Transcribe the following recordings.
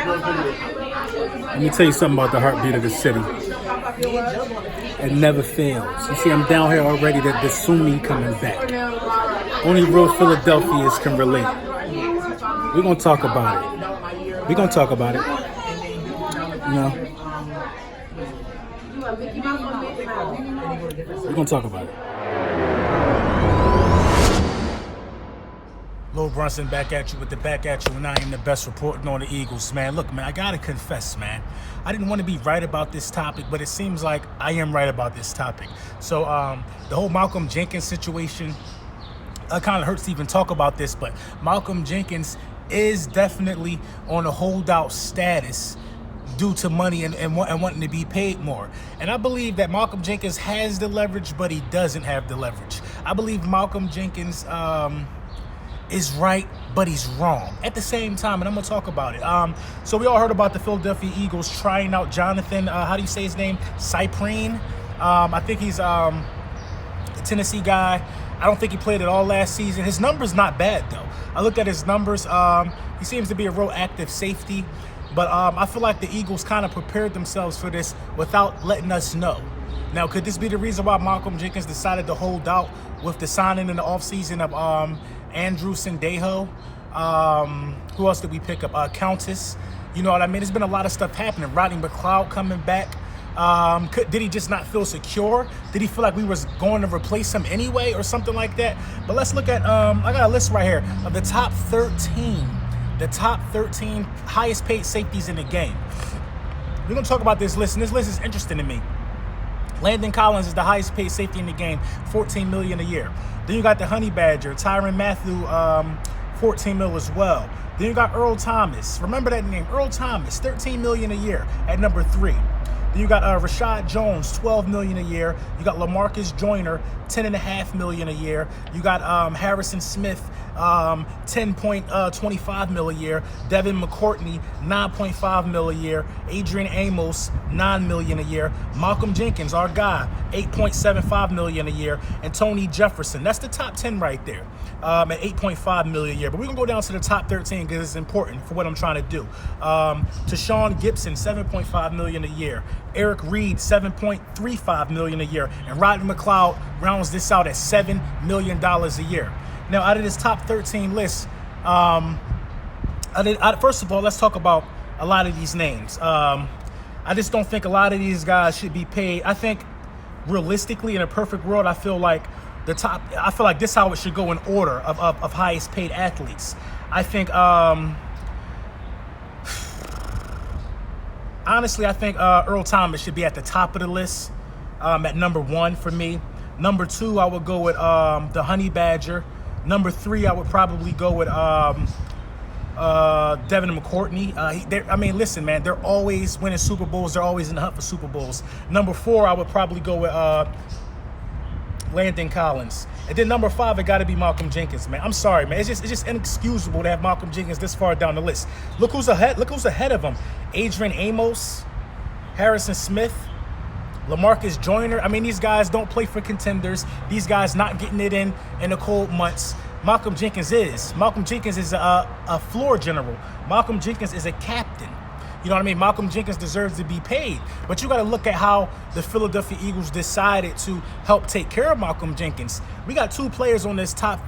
Let me tell you something about the heartbeat of the city. It never fails. You see, I'm down here already. That the Sumi coming back. Only real Philadelphians can relate. We're gonna talk about it. We're gonna talk about it. You know. We're gonna talk about it. Lil Brunson back at you with the back at you, and I am the best reporting on the Eagles, man. Look, man, I gotta confess, man. I didn't want to be right about this topic, but it seems like I am right about this topic. So the whole Malcolm Jenkins situation, it kind of hurts to even talk about this, but Malcolm Jenkins is definitely on a holdout status due to money and wanting to be paid more. And I believe that Malcolm Jenkins has the leverage, but he doesn't have the leverage. I believe Malcolm Jenkins is right, but he's wrong at the same time, and I'm gonna talk about it. So we all heard about the Philadelphia Eagles trying out Johnathan, how do you say his name? Cyprien. I think he's a Tennessee guy. I don't think he played at all last season. His number's not bad though. I looked at his numbers. He seems to be a real active safety, but I feel like the Eagles kind of prepared themselves for this without letting us know. Now, could this be the reason why Malcolm Jenkins decided to hold out with the signing in the offseason of Andrew Sendejo? Who else did we pick up? Countess. You know what I mean? There's been a lot of stuff happening. Rodney McLeod coming back. Did he just not feel secure? Did he feel like we was going to replace him anyway or something like that? But let's look at, I got a list right here of the top 13 highest paid safeties in the game. We're going to talk about this list, and this list is interesting to me. Landon Collins is the highest paid safety in the game, $14 million a year. Then you got the Honey Badger, Tyrann Mathieu, $14 million as well. Then you got Earl Thomas. Remember that name, Earl Thomas, $13 million a year at number 3. Then you got Rashad Jones, $12 million a year. You got LaMarcus Joyner, $10.5 million a year. You got Harrison Smith, $10.25 million a year. Devin McCourtney, $9.5 million a year. Adrian Amos, $9 million a year. Malcolm Jenkins, our guy, $8.75 million a year. And Tony Jefferson, that's the top 10 right there, at $8.5 million a year. But we're gonna go down to the top 13 because it's important for what I'm trying to do. Tashawn Gibson, $7.5 million a year. Eric Reed, $7.35 million a year. And Rodney McLeod rounds this out at $7 million a year. Now, out of this top 13 list, first of all, let's talk about a lot of these names. I just don't think a lot of these guys should be paid. I think realistically, in a perfect world, I feel like this is how it should go in order of highest paid athletes. I think, honestly, I think Earl Thomas should be at the top of the list, at number 1 for me. Number 2, I would go with the Honey Badger. Number 3, I would probably go with Devin McCourtney. I mean, listen, man, they're always winning Super Bowls. They're always in the hunt for Super Bowls. Number 4, I would probably go with Landon Collins. And then number 5, it got to be Malcolm Jenkins, man. I'm sorry, man. It's just inexcusable to have Malcolm Jenkins this far down the list. Look who's ahead. Look who's ahead of him: Adrian Amos, Harrison Smith, LaMarcus Joyner. I mean, these guys don't play for contenders. These guys not getting it in the cold months. Malcolm Jenkins is. Malcolm Jenkins is a floor general. Malcolm Jenkins is a captain. You know what I mean? Malcolm Jenkins deserves to be paid. But you got to look at how the Philadelphia Eagles decided to help take care of Malcolm Jenkins. We got 2 players on this top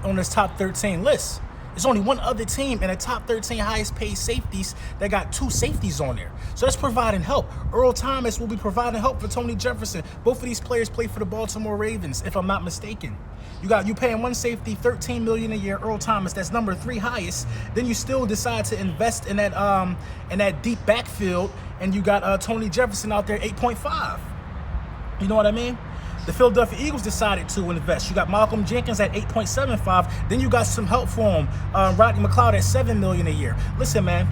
13 list. There's only one other team in the top 13 highest paid safeties that got 2 safeties on there. So that's providing help. Earl Thomas will be providing help for Tony Jefferson. Both of these players play for the Baltimore Ravens, if I'm not mistaken. You paying one safety $13 million a year, Earl Thomas, that's number 3 highest. Then you still decide to invest in that deep backfield, and you got Tony Jefferson out there, 8.5. You know what I mean? The Philadelphia Eagles decided to invest. You got Malcolm Jenkins at 8.75. Then you got some help for him. Rodney McLeod at $7 million a year. Listen, man,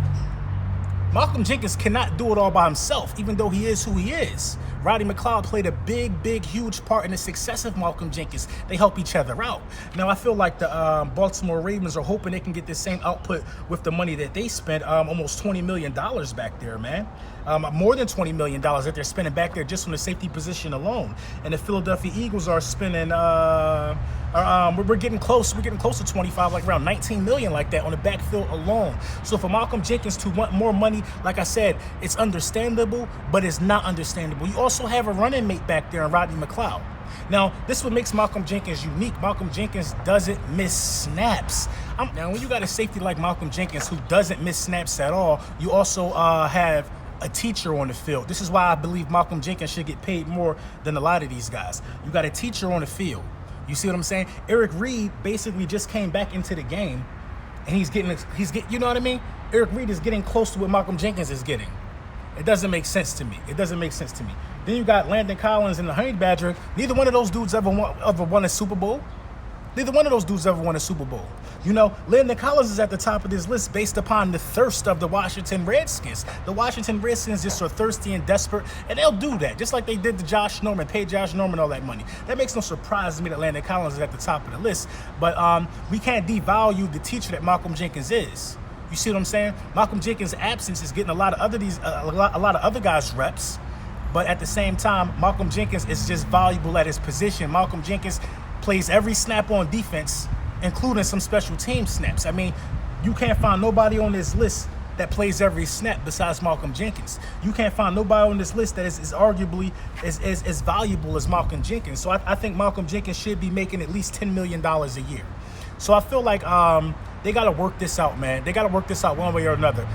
Malcolm Jenkins cannot do it all by himself, even though he is who he is. Rodney McLeod played a big, huge part in the success of Malcolm Jenkins. They help each other out. Now, I feel like the Baltimore Ravens are hoping they can get the same output with the money that they spent, almost $20 million back there, man. more than $20 million that they're spending back there just on the safety position alone. And the Philadelphia Eagles are spending, we're getting close. We're getting close to 25, like around 19 million like that on the backfield alone. So for Malcom Jenkins to want more money, like I said, it's understandable, but it's not understandable. You also have a running mate back there in Rodney McLeod. Now, this is what makes Malcom Jenkins unique. Malcom Jenkins doesn't miss snaps. Now, when you got a safety like Malcom Jenkins who doesn't miss snaps at all, you also have a teacher on the field. This is why I believe Malcom Jenkins should get paid more than a lot of these guys. You got a teacher on the field. You see what I'm saying? Eric Reed basically just came back into the game, and he's getting, you know what I mean? Eric Reed is getting close to what Malcom Jenkins is getting. It doesn't make sense to me. It doesn't make sense to me. Then you got Landon Collins and the Honey Badger. Neither one of those dudes ever won a Super Bowl. Neither one of those dudes ever won a Super Bowl. You know, Landon Collins is at the top of this list based upon the thirst of the Washington Redskins. The Washington Redskins just are thirsty and desperate, and they'll do that, just like they did to Josh Norman, pay Josh Norman all that money. That makes no surprise to me that Landon Collins is at the top of the list. But we can't devalue the teacher that Malcom Jenkins is. You see what I'm saying? Malcom Jenkins' absence is getting a lot of other guys reps, but at the same time, Malcom Jenkins is just valuable at his position. Malcom Jenkins plays every snap on defense, including some special team snaps. I mean, you can't find nobody on this list that plays every snap besides Malcom Jenkins. You can't find nobody on this list that is arguably as valuable as Malcom Jenkins. So I think Malcom Jenkins should be making at least $10 million a year. So I feel like they got to work this out, man. They got to work this out one way or another.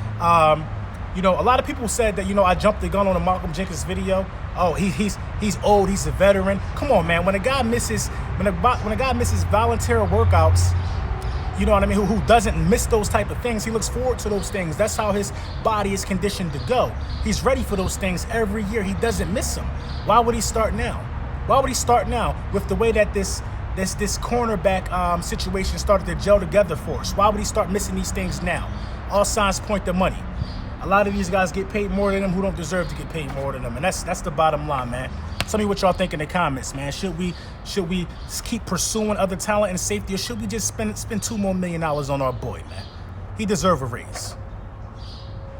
You know, a lot of people said that, you know, I jumped the gun on a Malcom Jenkins video. Oh, he's old, he's a veteran. Come on, man. When a guy misses voluntary workouts, you know what I mean, who doesn't miss those type of things, he looks forward to those things. That's how his body is conditioned to go. He's ready for those things every year. He doesn't miss them. Why would he start now? Why would he start now with the way that this cornerback situation started to gel together for us? Why would he start missing these things now? All signs point to money. A lot of these guys get paid more than them who don't deserve to get paid more than them, and that's the bottom line, man. Tell me what y'all think in the comments, man. Should we keep pursuing other talent and safety, or should we just spend $2 more million on our boy, man? He deserves a raise.